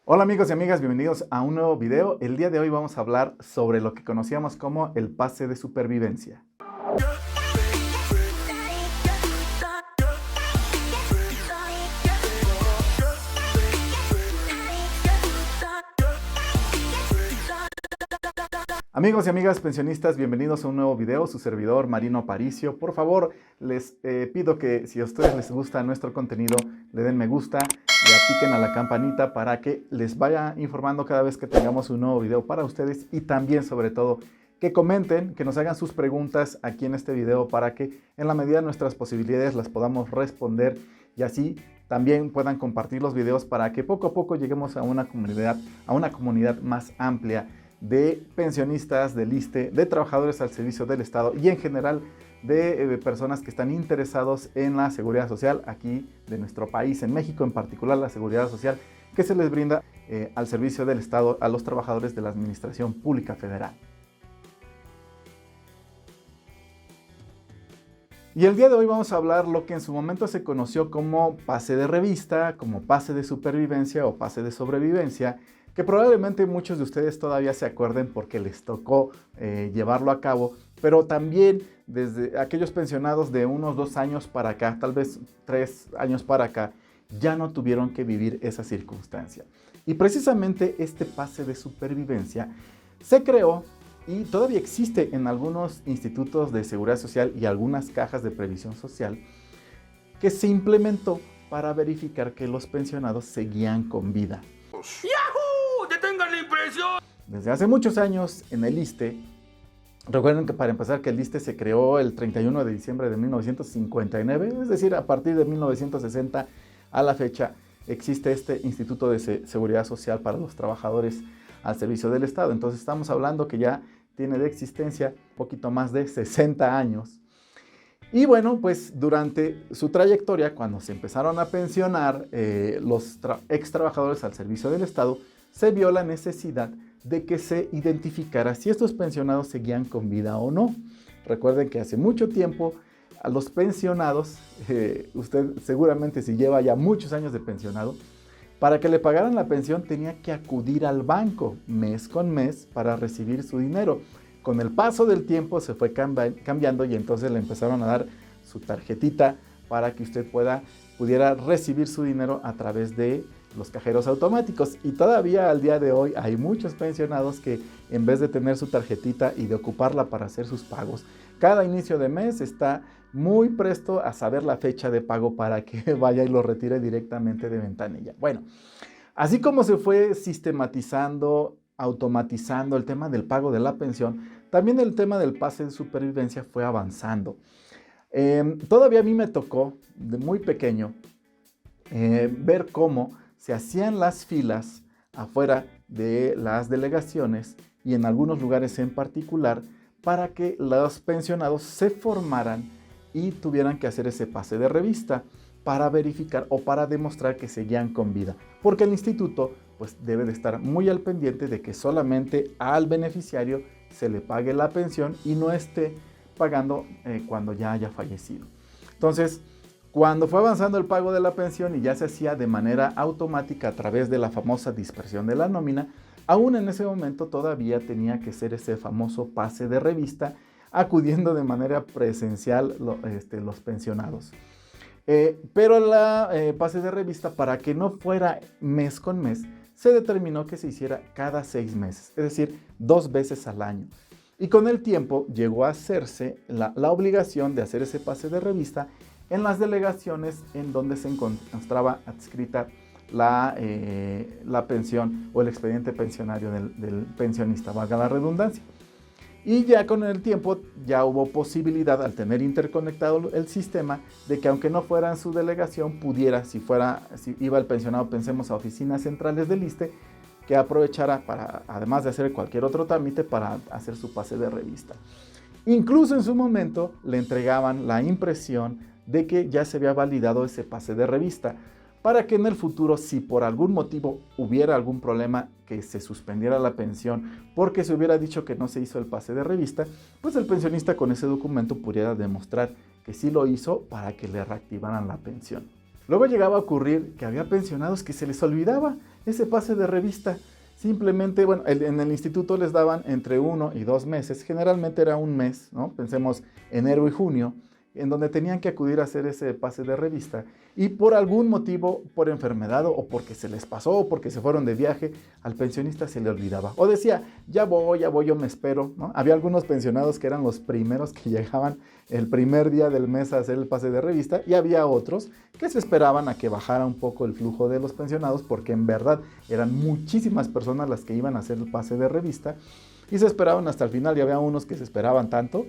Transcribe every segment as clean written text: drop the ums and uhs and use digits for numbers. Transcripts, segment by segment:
Hola amigos y amigas, bienvenidos a un nuevo video. El día de hoy vamos a hablar sobre lo que conocíamos como el pase de supervivencia. Amigos y amigas pensionistas, bienvenidos a un nuevo video, su servidor Marino Aparicio. Por favor, les pido que si a ustedes les gusta nuestro contenido, le den me gusta, le apliquen a la campanita para que les vaya informando cada vez que tengamos un nuevo video para ustedes y también, sobre todo, que comenten, que nos hagan sus preguntas aquí en este video para que en la medida de nuestras posibilidades las podamos responder y así también puedan compartir los videos para que poco a poco lleguemos a una comunidad más amplia de pensionistas, del ISSSTE, de trabajadores al servicio del Estado y en general de personas que están interesados en la seguridad social aquí de nuestro país, en México en particular, la seguridad social que se les brinda al servicio del Estado a los trabajadores de la Administración Pública Federal. Y el día de hoy vamos a hablar lo que en su momento se conoció como pase de revista, como pase de supervivencia o pase de sobrevivencia, que probablemente muchos de ustedes todavía se acuerden porque les tocó llevarlo a cabo, pero también desde aquellos pensionados de unos 2 años para acá, tal vez 3 años para acá, ya no tuvieron que vivir esa circunstancia. Y precisamente este pase de supervivencia se creó y todavía existe en algunos institutos de seguridad social y algunas cajas de previsión social que se implementó para verificar que los pensionados seguían con vida. ¡Yahoo! ¡Detengan la impresión! Desde hace muchos años en el ISSSTE, recuerden que para empezar que el ISSSTE se creó el 31 de diciembre de 1959, es decir, a partir de 1960 a la fecha existe este Instituto de Seguridad Social para los trabajadores al servicio del Estado. Entonces estamos hablando que ya tiene de existencia un poquito más de 60 años. Y bueno, pues durante su trayectoria, cuando se empezaron a pensionar los ex trabajadores al servicio del Estado, se vio la necesidad de que se identificara si estos pensionados seguían con vida o no. Recuerden que hace mucho tiempo a los pensionados, usted seguramente si lleva ya muchos años de pensionado, para que le pagaran la pensión tenía que acudir al banco mes con mes para recibir su dinero. Con el paso del tiempo se fue cambiando y entonces le empezaron a dar su tarjetita para que usted pudiera recibir su dinero a través de los cajeros automáticos. Y todavía al día de hoy hay muchos pensionados que en vez de tener su tarjetita y de ocuparla para hacer sus pagos, cada inicio de mes está muy presto a saber la fecha de pago para que vaya y lo retire directamente de ventanilla. Bueno, así como se fue sistematizando, automatizando el tema del pago de la pensión, también el tema del pase de supervivencia fue avanzando. Todavía a mí me tocó, de muy pequeño, ver cómo se hacían las filas afuera de las delegaciones y en algunos lugares en particular para que los pensionados se formaran y tuvieran que hacer ese pase de revista para verificar o para demostrar que seguían con vida. Porque el instituto pues debe de estar muy al pendiente de que solamente al beneficiario se le pague la pensión y no esté pagando cuando ya haya fallecido. Entonces, cuando fue avanzando el pago de la pensión y ya se hacía de manera automática a través de la famosa dispersión de la nómina, aún en ese momento todavía tenía que ser ese famoso pase de revista acudiendo de manera presencial los pensionados. Pero la pase de revista, para que no fuera mes con mes, se determinó que se hiciera cada 6 meses, es decir, 2 veces al año. Y con el tiempo llegó a hacerse la obligación de hacer ese pase de revista en las delegaciones en donde se encontraba adscrita la pensión o el expediente pensionario del pensionista, valga la redundancia. Y ya con el tiempo ya hubo posibilidad, al tener interconectado el sistema, de que aunque no fuera en su delegación, pudiera, si iba el pensionado, pensemos a oficinas centrales del ISSSTE, que aprovechara para, además de hacer cualquier otro trámite, para hacer su pase de revista. Incluso en su momento le entregaban la impresión de que ya se había validado ese pase de revista, para que en el futuro, si por algún motivo hubiera algún problema, que se suspendiera la pensión porque se hubiera dicho que no se hizo el pase de revista, pues el pensionista con ese documento pudiera demostrar que sí lo hizo para que le reactivaran la pensión. Luego llegaba a ocurrir que había pensionados que se les olvidaba ese pase de revista. Simplemente, bueno, en el instituto les daban entre 1 y 2 meses, generalmente era un mes, ¿no? Pensemos enero y junio, en donde tenían que acudir a hacer ese pase de revista y por algún motivo, por enfermedad o porque se les pasó o porque se fueron de viaje, al pensionista se le olvidaba. O decía, ya voy, yo me espero, ¿no? Había algunos pensionados que eran los primeros que llegaban el primer día del mes a hacer el pase de revista y había otros que se esperaban a que bajara un poco el flujo de los pensionados porque en verdad eran muchísimas personas las que iban a hacer el pase de revista y se esperaban hasta el final y había unos que se esperaban tanto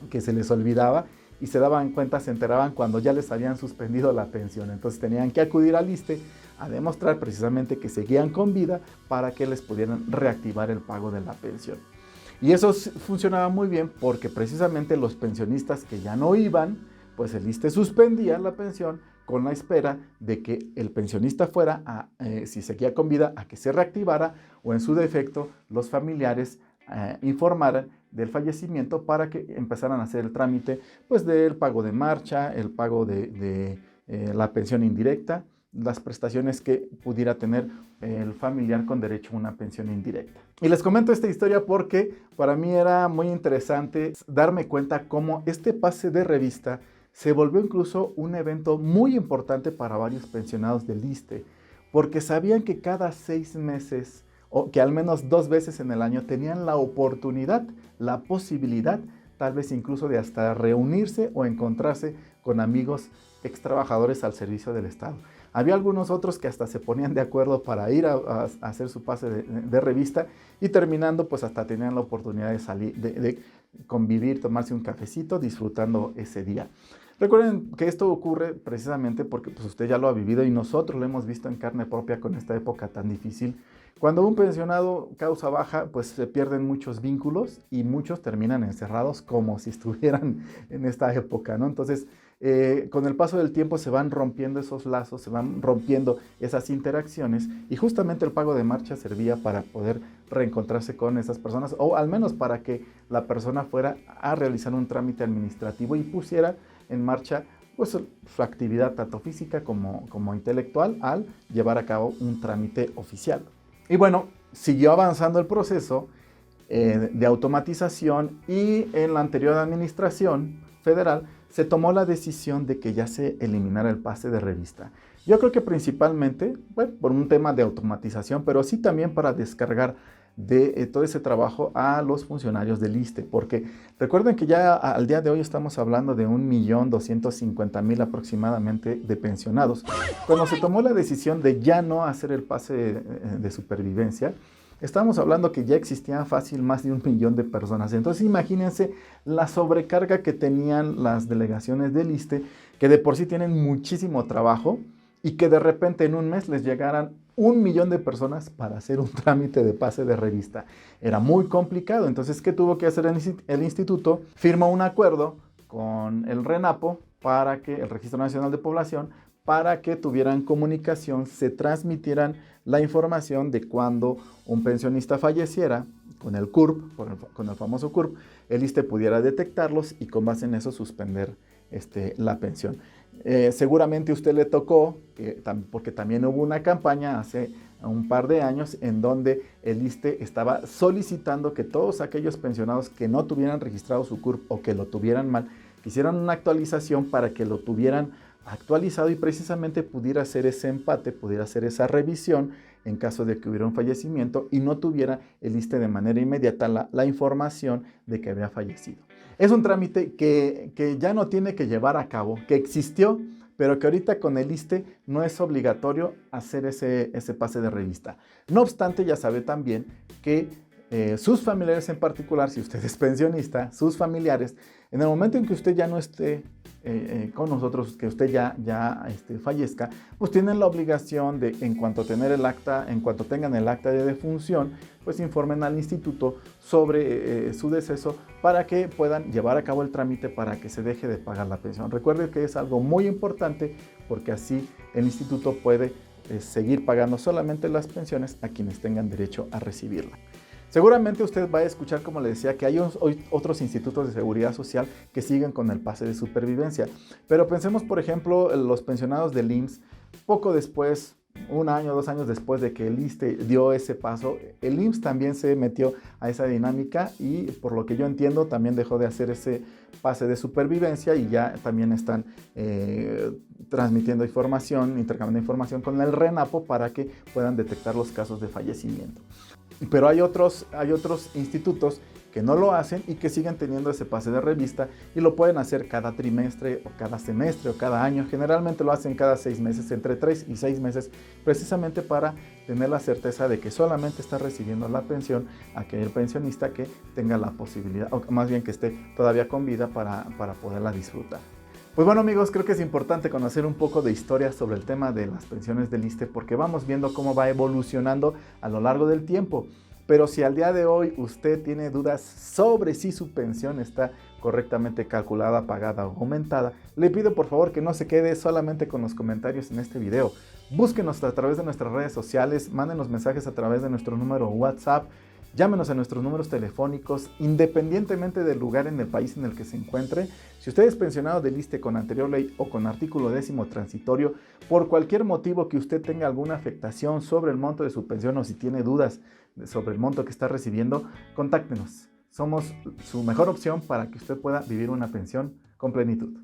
que se les olvidaba y se daban cuenta, se enteraban cuando ya les habían suspendido la pensión. Entonces tenían que acudir al ISSSTE a demostrar precisamente que seguían con vida para que les pudieran reactivar el pago de la pensión. Y eso funcionaba muy bien porque precisamente los pensionistas que ya no iban, pues el ISSSTE suspendía la pensión con la espera de que el pensionista fuera, si seguía con vida, a que se reactivara o en su defecto los familiares informaran del fallecimiento para que empezaran a hacer el trámite pues del pago de marcha, el pago de la pensión indirecta, las prestaciones que pudiera tener el familiar con derecho a una pensión indirecta. Y les comento esta historia porque para mí era muy interesante darme cuenta cómo este pase de revista se volvió incluso un evento muy importante para varios pensionados del ISSSTE, porque sabían que cada 6 meses o que al menos 2 veces en el año tenían la oportunidad, la posibilidad, tal vez incluso de hasta reunirse o encontrarse con amigos extrabajadores al servicio del Estado. Había algunos otros que hasta se ponían de acuerdo para ir a hacer su pase de revista y terminando pues hasta tenían la oportunidad de salir, de convivir, tomarse un cafecito disfrutando ese día. Recuerden que esto ocurre precisamente porque pues, usted ya lo ha vivido y nosotros lo hemos visto en carne propia con esta época tan difícil. Cuando un pensionado causa baja, pues se pierden muchos vínculos y muchos terminan encerrados como si estuvieran en esta época, ¿no? Entonces, con el paso del tiempo se van rompiendo esos lazos, se van rompiendo esas interacciones y justamente el pago de marcha servía para poder reencontrarse con esas personas o al menos para que la persona fuera a realizar un trámite administrativo y pusiera en marcha pues, su actividad tanto física como intelectual al llevar a cabo un trámite oficial. Y bueno, siguió avanzando el proceso de automatización y en la anterior administración federal se tomó la decisión de que ya se eliminara el pase de revista. Yo creo que principalmente, bueno, por un tema de automatización, pero sí también para descargar de todo ese trabajo a los funcionarios del ISSSTE, porque recuerden que ya al día de hoy estamos hablando de 1.250.000 aproximadamente de pensionados. Cuando se tomó la decisión de ya no hacer el pase de supervivencia, estamos hablando que ya existían fácil más de 1 millón de personas. Entonces imagínense la sobrecarga que tenían las delegaciones del ISSSTE, que de por sí tienen muchísimo trabajo y que de repente en un mes les llegaran 1 millón de personas para hacer un trámite de pase de revista. Era muy complicado. Entonces, ¿qué tuvo que hacer el instituto? Firmó un acuerdo con el RENAPO, para que el Registro Nacional de Población, para que tuvieran comunicación, se transmitieran la información de cuando un pensionista falleciera con el CURP, con el famoso CURP, el ISSSTE pudiera detectarlos y con base en eso suspender la pensión. Seguramente a usted le tocó, porque también hubo una campaña hace un par de años en donde el ISSSTE estaba solicitando que todos aquellos pensionados que no tuvieran registrado su CURP o que lo tuvieran mal, que hicieran una actualización para que lo tuvieran actualizado y precisamente pudiera hacer ese empate, pudiera hacer esa revisión en caso de que hubiera un fallecimiento y no tuviera el ISSSTE de manera inmediata la información de que había fallecido. Es un trámite que ya no tiene que llevar a cabo, que existió, pero que ahorita con el ISSSTE no es obligatorio hacer ese pase de revista. No obstante, ya sabe también que sus familiares en particular, si usted es pensionista, sus familiares, en el momento en que usted ya no esté con nosotros, que usted ya fallezca, pues tienen la obligación de, en cuanto tengan el acta de defunción, pues informen al instituto sobre su deceso para que puedan llevar a cabo el trámite para que se deje de pagar la pensión. Recuerde que es algo muy importante porque así el instituto puede seguir pagando solamente las pensiones a quienes tengan derecho a recibirla. Seguramente usted va a escuchar, como le decía, que hay otros institutos de seguridad social que siguen con el pase de supervivencia. Pero pensemos, por ejemplo, en los pensionados del IMSS, poco después, un año, 2 años después de que el ISSSTE dio ese paso, el IMSS también se metió a esa dinámica y por lo que yo entiendo también dejó de hacer ese pase de supervivencia y ya también están transmitiendo información, intercambiando información con el RENAPO para que puedan detectar los casos de fallecimiento. Pero hay otros institutos que no lo hacen y que siguen teniendo ese pase de revista y lo pueden hacer cada trimestre o cada semestre o cada año. Generalmente lo hacen cada 6 meses, entre 3 y 6 meses, precisamente para tener la certeza de que solamente está recibiendo la pensión aquel pensionista que tenga la posibilidad, o más bien que esté todavía con vida para poderla disfrutar. Pues bueno amigos, creo que es importante conocer un poco de historia sobre el tema de las pensiones del ISSSTE porque vamos viendo cómo va evolucionando a lo largo del tiempo. Pero si al día de hoy usted tiene dudas sobre si su pensión está correctamente calculada, pagada o aumentada, le pido por favor que no se quede solamente con los comentarios en este video. Búsquenos a través de nuestras redes sociales, mándenos mensajes a través de nuestro número WhatsApp, llámenos a nuestros números telefónicos, independientemente del lugar en el país en el que se encuentre. Si usted es pensionado del ISSSTE con anterior ley o con artículo 10º transitorio, por cualquier motivo que usted tenga alguna afectación sobre el monto de su pensión o si tiene dudas sobre el monto que está recibiendo, contáctenos. Somos su mejor opción para que usted pueda vivir una pensión con plenitud.